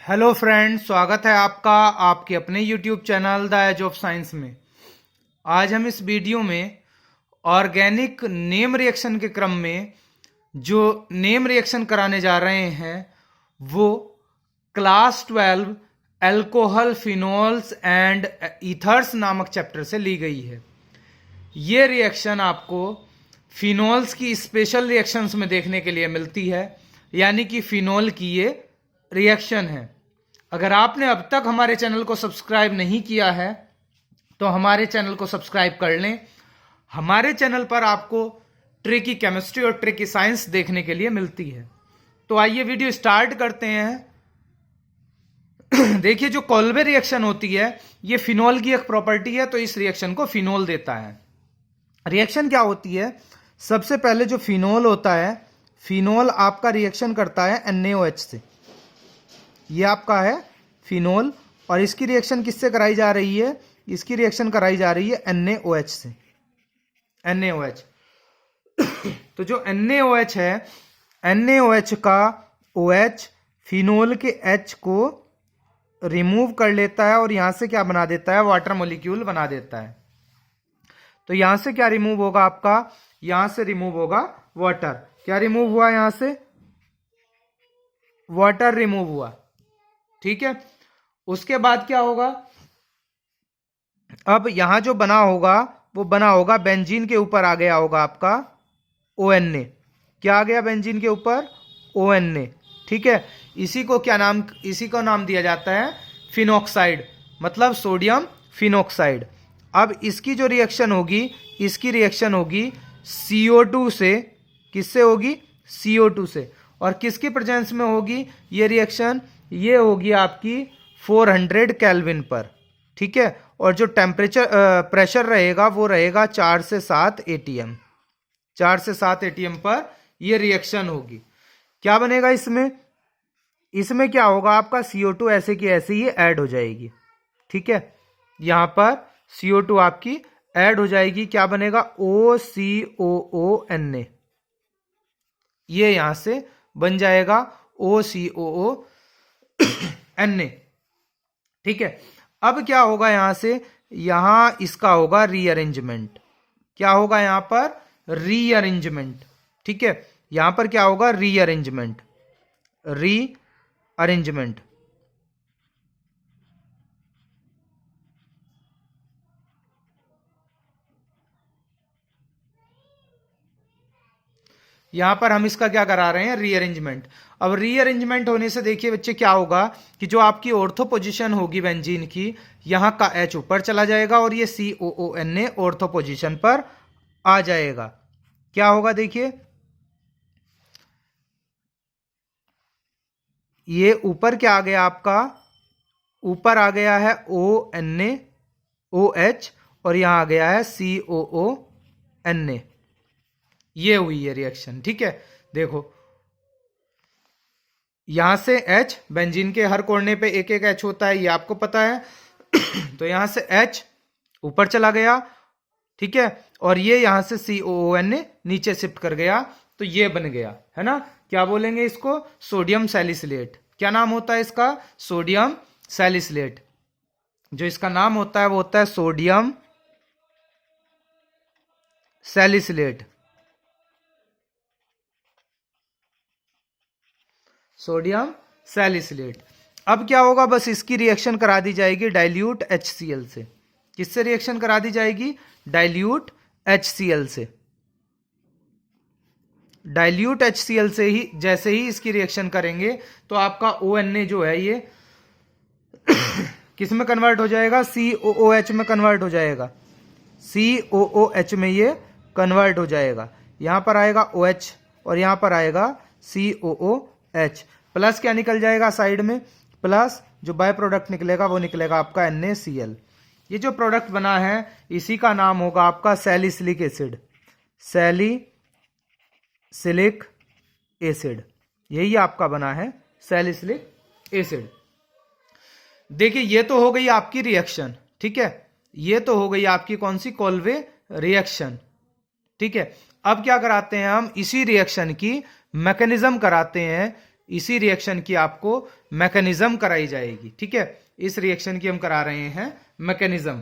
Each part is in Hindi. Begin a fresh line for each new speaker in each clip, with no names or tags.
हेलो फ्रेंड्स, स्वागत है आपका आपके अपने YouTube channel the edge of science में। आज हम इस वीडियो में ऑर्गेनिक नेम रिएक्शन के क्रम में जो नेम रिएक्शन कराने जा रहे हैं वो class 12 alcohol phenols and ethers नामक चैप्टर से ली गई है। ये रिएक्शन आपको फिनोल्स की स्पेशल रिएक्शंस में देखने के लिए मिलती है, यानी कि फिनोल की ये रिएक्शन है। अगर आपने अब तक हमारे चैनल को सब्सक्राइब नहीं किया है तो हमारे चैनल को सब्सक्राइब कर लें। हमारे चैनल पर आपको ट्रिकी केमिस्ट्री और ट्रिकी साइंस देखने के लिए मिलती है। तो आइए वीडियो स्टार्ट करते हैं। देखिए, जो कोल्बे रिएक्शन होती है ये फिनोल की एक प्रॉपर्टी है, तो इस रिएक्शन को फिनोल देता है। रिएक्शन क्या होती है? सबसे पहले जो फिनोल होता है, फिनोल आपका रिएक्शन करता है NaOH से। ये आपका है फिनोल और इसकी रिएक्शन किससे कराई जा रही है? इसकी रिएक्शन कराई जा रही है NaOH से। NaOH तो जो NaOH है, NaOH का OH फिनोल के H को रिमूव कर लेता है और यहां से क्या बना देता है? वाटर मॉलिक्यूल बना देता है। तो यहां से क्या रिमूव होगा आपका? यहां से रिमूव होगा वाटर। क्या रिमूव हुआ? यहां से वाटर रिमूव हुआ। ठीक है, उसके बाद क्या होगा? अब यहां जो बना होगा वो बना होगा बेंजीन के ऊपर आ गया होगा आपका ONA। क्या आ गया बेंजीन के ऊपर? ONA। ठीक है, इसी को क्या नाम? इसी को नाम दिया जाता है फिनॉक्साइड, मतलब सोडियम फिनॉक्साइड। अब इसकी जो रिएक्शन होगी, इसकी रिएक्शन होगी CO2 से। किससे होगी? CO2 से। और किसकी प्रेजेंस में होगी ये रिएक्शन? ये होगी आपकी 400 केल्विन पर। ठीक है, और जो टेम्परेचर प्रेशर रहेगा वो रहेगा 4 से 7 ATM। 4 से 7 ATM पर ये रिएक्शन होगी। क्या बनेगा इसमें? इसमें क्या होगा आपका? CO2 ऐसे की ऐसे ही ऐड हो जाएगी। ठीक है, यहां पर CO2 आपकी ऐड हो जाएगी। क्या बनेगा? OCOONA। ये यहां से बन जाएगा OCOONA। ठीक है, अब क्या होगा? यहां से यहां इसका होगा रीअरेंजमेंट। क्या होगा यहां पर? रीअरेंजमेंट। ठीक है, यहां पर क्या होगा? रीअरेंजमेंट। रीअरेंजमेंट। यहां पर हम इसका क्या करा रहे हैं? रीअरेंजमेंट। अब रीअरेंजमेंट होने से देखिए बच्चे क्या होगा कि जो आपकी ऑर्थो पोजीशन होगी बेंजीन की, यहां का H ऊपर चला जाएगा और ये COONA ऑर्थो पोजीशन पर आ जाएगा। क्या होगा? देखिए, ये ऊपर क्या आ गया आपका? ऊपर आ गया है ONaOH और यहां आ गया है COONA। ये हुई है रिएक्शन। ठीक है, देखो यहां से H, बेंजीन के हर कोने पे एक एक H होता है, ये आपको पता है। तो यहां से H ऊपर चला गया। ठीक है, और ये यहां से COONA नीचे शिफ्ट कर गया, तो ये बन गया है ना। क्या बोलेंगे इसको? Sodium salicylate. क्या नाम होता है इसका? Sodium salicylate. जो इसका नाम होता है वो होता है सोडियम सैलिसिलेट। Sodium salicylate. अब क्या होगा? बस इसकी रिएक्शन करा दी जाएगी डाइल्यूट HCl से। किससे रिएक्शन करा दी जाएगी? डाइल्यूट HCl से। डाइल्यूट HCl से ही जैसे ही इसकी रिएक्शन करेंगे तो आपका ONA जो है ये किस में कन्वर्ट हो जाएगा? COOH में कन्वर्ट हो जाएगा। COOH में ये कन्वर्ट हो जाएगा। यहां पर आएगा OH और यहां पर आएगा COOH। प्लस क्या निकल जाएगा साइड में? प्लस जो बाय प्रोडक्ट निकलेगा वो निकलेगा आपका NaCl। ये जो प्रोडक्ट बना है इसी का नाम होगा आपका सैलिसिलिक एसिड। सैलिसिलिक एसिड, यही आपका बना है सैलिसिलिक एसिड। देखिए, ये तो हो गई आपकी रिएक्शन। ठीक है, ये तो हो गई आपकी कौन सी? Kolbe reaction. ठीक है, अब क्या कराते हैं हम? इसी रिएक्शन की मैकेनिज्म कराते हैं इसी रिएक्शन की आपको मैकेनिज्म कराई जाएगी। ठीक है, इस रिएक्शन की हम करा रहे हैं मैकेनिज्म।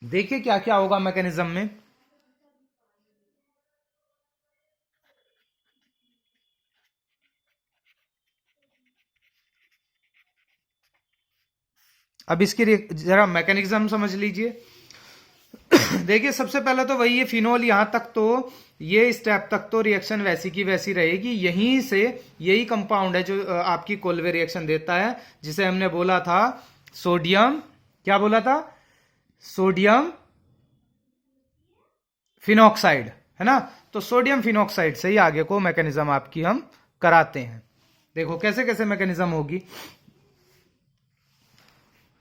देखिए क्या क्या होगा मैकेनिज्म में। अब इसकी जरा मैकेनिज्म समझ लीजिए। देखिए सबसे पहले तो वही है फिनोल, यहां तक तो ये स्टेप तक तो रिएक्शन वैसी की वैसी रहेगी। यहीं से यही कंपाउंड है जो आपकी कोल्वे रिएक्शन देता है, जिसे हमने बोला था सोडियम, क्या बोला था, सोडियम फिनॉक्साइड, है ना। तो सोडियम फिनॉक्साइड से ही आगे को मैकेनिज्म आपकी हम कराते हैं। देखो कैसे कैसे मैकेनिज्म होगी।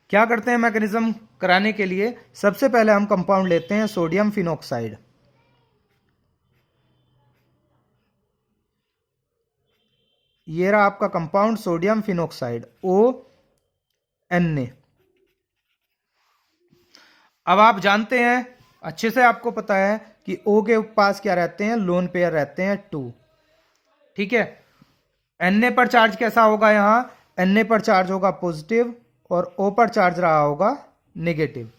क्या करते हैं मैकेनिज्म कराने के लिए, सबसे पहले हम कंपाउंड लेते हैं सोडियम फिनॉक्साइड। ये रहा आपका कंपाउंड सोडियम फिनॉक्साइड ONA। अब आप जानते हैं अच्छे से, आपको पता है कि O के पास क्या रहते हैं, लोन पेयर रहते हैं 2। ठीक है, Na पर चार्ज कैसा होगा, यहां Na पर चार्ज होगा पॉजिटिव और O पर चार्ज रहा होगा नेगेटिव।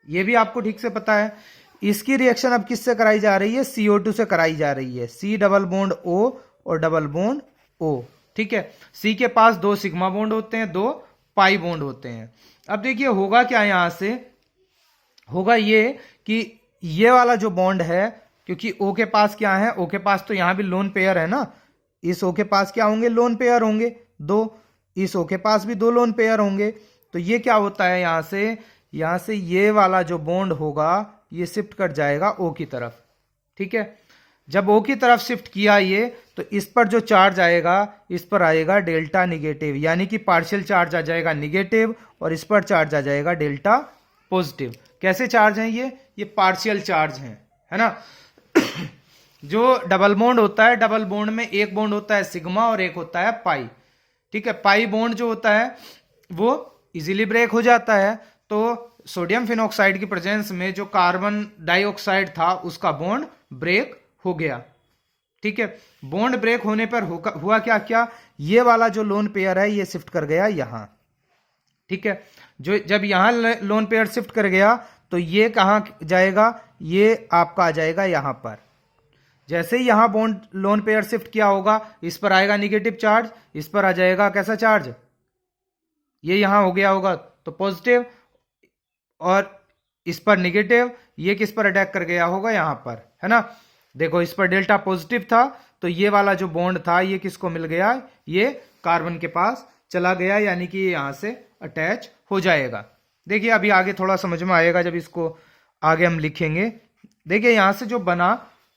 ये भी आपको ठीक से पता है। इसकी रिएक्शन अब किससे कराई जा रही है, CO2 से कराई जा रही है। C डबल बॉन्ड O और डबल बॉन्ड O। ठीक है, C के पास 2 सिग्मा बॉन्ड होते हैं, 2 पाई बॉन्ड होते हैं। अब देखिए होगा क्या, यहां से होगा ये कि ये वाला जो बॉन्ड है, क्योंकि O के पास क्या है, O के पास तो यहां भी लोन पेयर है ना, इस O के पास क्या होंगे, लोन पेयर होंगे 2, इस O के पास भी 2 लोन पेयर होंगे। तो ये क्या होता है, यहां से ये वाला जो बॉन्ड होगा ये शिफ्ट कर जाएगा O की तरफ। ठीक है, जब O की तरफ शिफ्ट किया ये, तो इस पर जो चार्ज आएगा, इस पर आएगा डेल्टा निगेटिव, यानी कि पार्शियल चार्ज आ जाएगा निगेटिव और इस पर चार्ज आ जाएगा डेल्टा पॉजिटिव। कैसे चार्ज हैं ये पार्शियल चार्ज हैं, है ना। जो डबल बॉन्ड होता है, डबल बॉन्ड में एक बॉन्ड होता है सिग्मा और एक होता है पाई। ठीक है, पाई बॉन्ड जो होता है वो इजीली ब्रेक हो जाता है। तो सोडियम फिनॉक्साइड की प्रेजेंस में जो कार्बन डाइऑक्साइड था उसका बॉन्ड ब्रेक हो गया। ठीक है, बॉन्ड ब्रेक होने पर हुआ क्या क्या, ये वाला जो लोन पेयर है ये शिफ्ट कर गया यहां। ठीक है, जो जब यहां लोन पेयर शिफ्ट कर गया तो ये कहां जाएगा, ये आपका आ जाएगा यहां पर। जैसे ही यहां बॉन्ड लोन पेयर शिफ्ट किया होगा, इस पर आएगा निगेटिव चार्ज, इस पर आ जाएगा कैसा चार्ज, ये यहां हो गया होगा तो पॉजिटिव, और इस पर निगेटिव, ये किस पर अटैक कर गया होगा, यहां पर, है ना। देखो इस पर डेल्टा पॉजिटिव था तो ये वाला जो बॉन्ड था ये किसको मिल गया, ये कार्बन के पास चला गया, यानी कि ये यहां से अटैच हो जाएगा। देखिए अभी आगे थोड़ा समझ में आएगा जब इसको आगे हम लिखेंगे। देखिए यहां से जो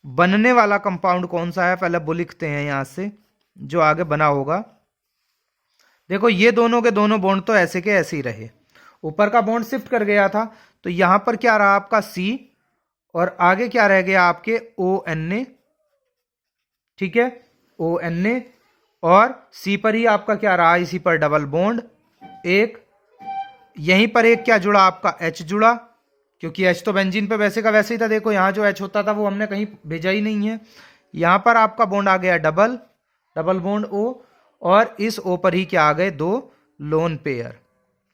बनने वाला कंपाउंड कौन सा है, पहले वो लिखते हैं यहां से जो आगे बना होगा। देखो ये दोनों के दोनों बॉन्ड तो ऐसे के ऐसे ही रहे, ऊपर का बॉन्ड शिफ्ट कर गया था, तो यहां पर क्या रहा आपका C और आगे क्या रह गया आपके ONA। ठीक है, ONA और C पर ही आपका क्या रहा, इसी पर डबल बॉन्ड एक, यहीं पर एक क्या जुड़ा आपका H जुड़ा, क्योंकि H तो बेंजीन पे वैसे का वैसे ही था। देखो यहां जो H होता था वो हमने कहीं भेजा ही नहीं है। यहां पर आपका बॉन्ड आ गया डबल बॉन्ड O और इस O पर ही क्या आ गए 2 लोन पेयर।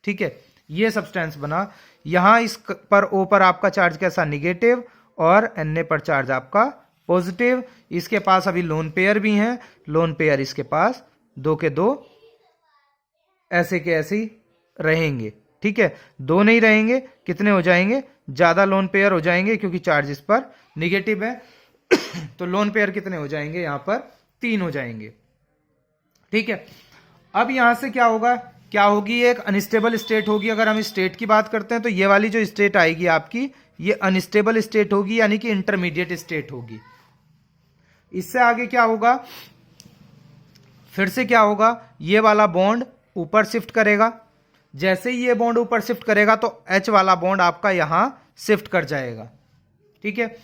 ठीक है, ये सब्सटेंस बना। यहां इस पर O पर आपका चार्ज कैसा, निगेटिव, और Na पर चार्ज आपका पॉजिटिव। इसके पास अभी लोन पेयर भी हैं, लोन पेयर इसके पास 2 के 2 ऐसे के ऐसे ही रहेंगे। ठीक है, 2 नहीं रहेंगे, कितने हो जाएंगे, ज्यादा लोन पेयर हो जाएंगे क्योंकि चार्ज इस पर निगेटिव है। तो लोन पेयर कितने हो जाएंगे, यहां पर 3 हो जाएंगे। ठीक है, अब यहां से क्या होगा, क्या होगी, एक अनस्टेबल स्टेट होगी। अगर हम स्टेट की बात करते हैं तो ये वाली जो स्टेट आएगी आपकी, ये अनस्टेबल स्टेट होगी, यानी कि इंटरमीडिएट स्टेट होगी। इससे आगे क्या होगा, फिर से क्या होगा, ये वाला बॉन्ड ऊपर शिफ्ट करेगा। जैसे ही ये बॉन्ड ऊपर शिफ्ट करेगा तो H वाला बॉन्ड आपका यहां शिफ्ट कर जाएगा। ठीक है,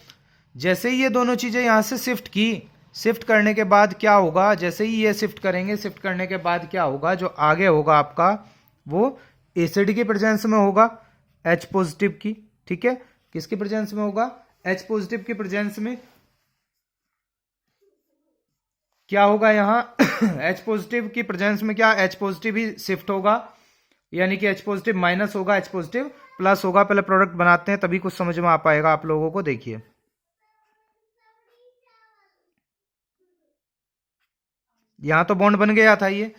जैसे ही ये दोनों चीजें यहां से शिफ्ट करने के बाद क्या होगा, जैसे ही ये शिफ्ट करेंगे, शिफ्ट करने के बाद क्या होगा, जो आगे होगा आपका वो एसिड की प्रेजेंस में होगा, H पॉजिटिव की। ठीक है, किसकी प्रेजेंस में होगा, H पॉजिटिव की प्रेजेंस में क्या होगा, यहां H पॉजिटिव की प्रेजेंस में क्या H पॉजिटिव ही शिफ्ट होगा, यानी कि H पॉजिटिव माइनस होगा, H पॉजिटिव प्लस होगा। पहले प्रोडक्ट बनाते हैं तभी कुछ समझ में आ पाएगा आप लोगों को। देखिए यहां तो बॉन्ड बन गया था ये।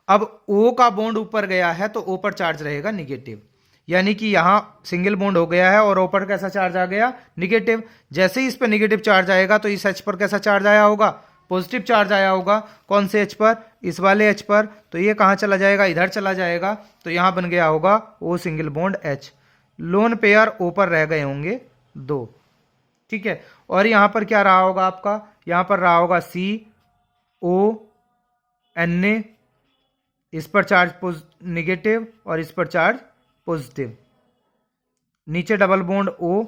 अब O का बॉन्ड ऊपर गया है तो O पर चार्ज रहेगा निगेटिव, यानी कि यहां सिंगल बॉन्ड हो गया है और O पर कैसा चार्ज आ गया, निगेटिव। जैसे ही इस पर निगेटिव चार्ज आएगा तो इस H पर कैसा चार्ज आया होगा, पॉजिटिव चार्ज आया होगा। कौन से H पर, इस वाले H पर। तो ये कहां चला जाएगा, इधर चला जाएगा। तो यहां बन गया होगा O single bond H। Lone pair O पर रह गए होंगे 2, ठीक है। और यहां पर क्या रहा होगा आपका, यहां पर रहा होगा CONA, इस पर चार्ज निगेटिव और इस पर चार्ज पॉजिटिव। नीचे डबल बॉन्ड O,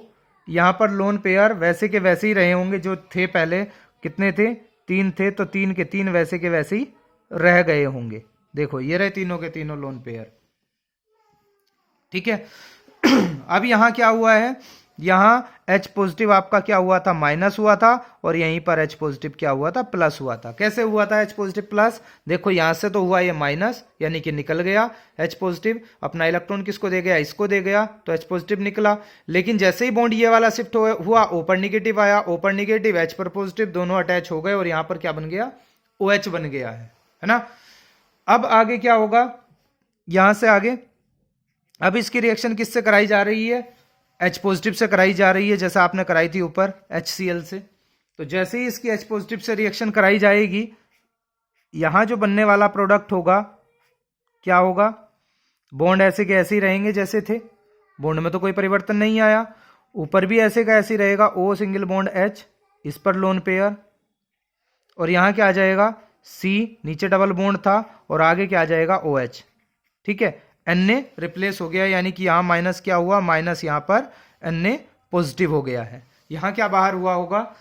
यहां पर लोन पेयर वैसे के वैसे ही रहे होंगे जो थे पहले। कितने थे, 3 थे, तो 3 के 3 वैसे के वैसे ही रह गए होंगे। देखो ये रहे तीनों के तीनों लोन पेयर, ठीक है। अब यहां क्या हुआ है, यहां H पॉजिटिव आपका क्या हुआ था, माइनस हुआ था, और यहीं पर H पॉजिटिव क्या हुआ था, प्लस हुआ था। कैसे हुआ था H पॉजिटिव प्लस, देखो यहां से तो हुआ ये माइनस, यानी कि निकल गया H पॉजिटिव। अपना इलेक्ट्रॉन किसको दे गया, इसको दे गया, तो H पॉजिटिव निकला। लेकिन जैसे ही बॉन्ड ये वाला शिफ्ट हुआ, O पर निगेटिव आया, O पर निगेटिव, H पर पॉजिटिव, दोनों अटैच हो गए और यहां पर क्या बन गया, OH बन गया है ना। अब आगे क्या होगा, यहां से आगे अब इसकी रिएक्शन किससे कराई जा रही है, H पॉजिटिव से कराई जा रही है, जैसा आपने कराई थी ऊपर HCl से। तो जैसे ही इसकी H पॉजिटिव से रिएक्शन कराई जाएगी, यहां जो बनने वाला प्रोडक्ट होगा क्या होगा, बॉन्ड ऐसे के ऐसे ही रहेंगे जैसे थे, बॉन्ड में तो कोई परिवर्तन नहीं आया। ऊपर भी ऐसे का ऐसे ही रहेगा, O सिंगल बॉन्ड H, इस पर लोन पेयर, और यहां क्या आ जाएगा C, नीचे डबल बॉन्ड था, और आगे क्या आ जाएगा OH, ठीक है। Na रिप्लेस हो गया, यानी कि यहां माइनस क्या हुआ, माइनस यहां पर Na पॉजिटिव हो गया है। यहां क्या बाहर हुआ होगा,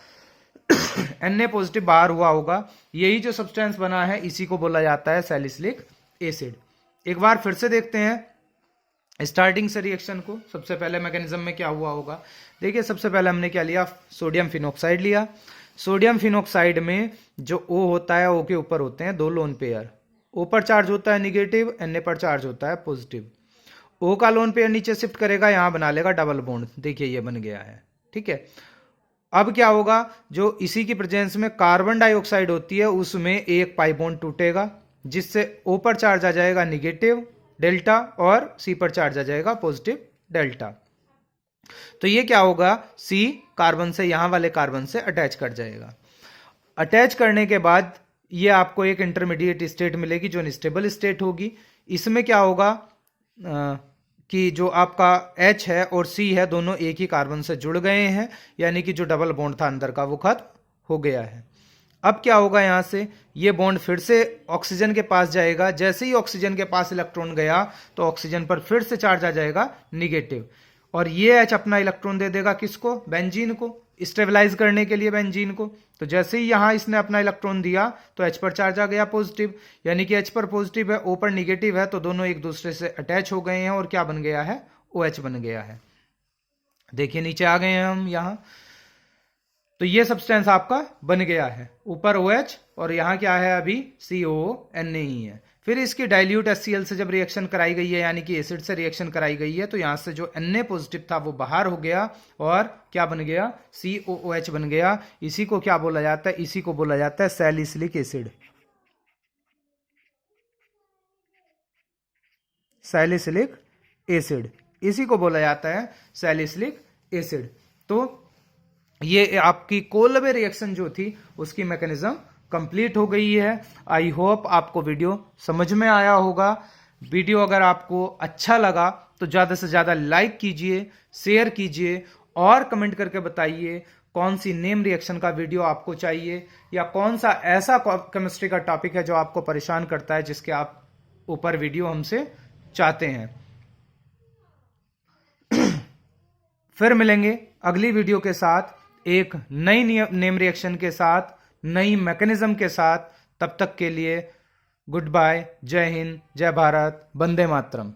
Na पॉजिटिव बाहर हुआ होगा। यही जो सब्सटेंस बना है इसी को बोला जाता है सैलिसिलिक एसिड। एक बार फिर से देखते हैं स्टार्टिंग से रिएक्शन को। सबसे पहले मैकेनिज्म में क्या हुआ होगा, देखिए सबसे पहले हमने क्या लिया, सोडियम फिनॉक्साइड लिया। सोडियम फिनॉक्साइड में जो O होता है, O के ऊपर होते हैं 2 लोन पेयर। O पर चार्ज होता है निगेटिव, Na पर चार्ज होता है पॉजिटिव। O का लोन पेयर नीचे शिफ्ट करेगा, यहां बना लेगा डबल बॉन्ड, देखिए ये बन गया है, ठीक है। अब क्या होगा, जो इसी की प्रेजेंस में कार्बन डाइऑक्साइड होती है, उसमें एक पाई बॉन्ड टूटेगा, जिससे O पर चार्ज आ जाएगा निगेटिव डेल्टा और C पर चार्ज आ जाएगा पॉजिटिव डेल्टा। तो ये क्या होगा, C कार्बन से, यहां वाले कार्बन से अटैच कर जाएगा। अटैच करने के बाद ये आपको एक इंटरमीडिएट स्टेट मिलेगी जो अनस्टेबल स्टेट होगी। इसमें क्या होगा कि जो आपका H है और C है, दोनों एक ही कार्बन से जुड़ गए हैं, यानी कि जो डबल बॉन्ड था अंदर का वो खत्म हो गया है। अब क्या होगा, यहां से ये बॉन्ड फिर से ऑक्सीजन के पास जाएगा। जैसे ही ऑक्सीजन के पास इलेक्ट्रॉन गया तो ऑक्सीजन पर फिर से चार्ज आ जाएगा निगेटिव, और ये H अपना इलेक्ट्रॉन दे देगा किसको, बेंजीन को, स्टेबलाइज करने के लिए बेंजीन को। तो जैसे ही यहां इसने अपना इलेक्ट्रॉन दिया तो H पर चार्ज आ गया पॉजिटिव, यानी कि H पर पॉजिटिव है, O पर निगेटिव है, तो दोनों एक दूसरे से अटैच हो गए हैं और क्या बन गया है, OH बन गया है। देखिए नीचे आ गए हैं हम यहां, तो ये सब्सटेंस आपका बन गया है, ऊपर OH और यहां क्या है अभी CONA ही है। फिर इसकी डाइल्यूट HCl से जब रिएक्शन कराई गई है, यानी कि एसिड से रिएक्शन कराई गई है, तो यहां से जो Na पॉजिटिव था वो बाहर हो गया और क्या बन गया, COOH बन गया। इसी को क्या बोला जाता है, इसी को बोला जाता है सैलिसिलिक एसिड। सैलिसिलिक एसिड, इसी को बोला जाता है सैलिसिलिक एसिड। तो ये आपकी कोलबे रिएक्शन जो थी उसकी मैकेनिज्म कंप्लीट हो गई है। आई होप आपको वीडियो समझ में आया होगा। वीडियो अगर आपको अच्छा लगा तो ज्यादा से ज्यादा लाइक कीजिए, शेयर कीजिए और कमेंट करके बताइए कौन सी नेम रिएक्शन का वीडियो आपको चाहिए, या कौन सा ऐसा केमिस्ट्री का टॉपिक है जो आपको परेशान करता है, जिसके आप ऊपर वीडियो हमसे चाहते हैं। फिर मिलेंगे अगली वीडियो के साथ, एक नई नेम रिएक्शन के साथ, नई मैकेनिज्म के साथ। तब तक के लिए गुड बाय, जय हिंद, जय भारत, वंदे मातरम।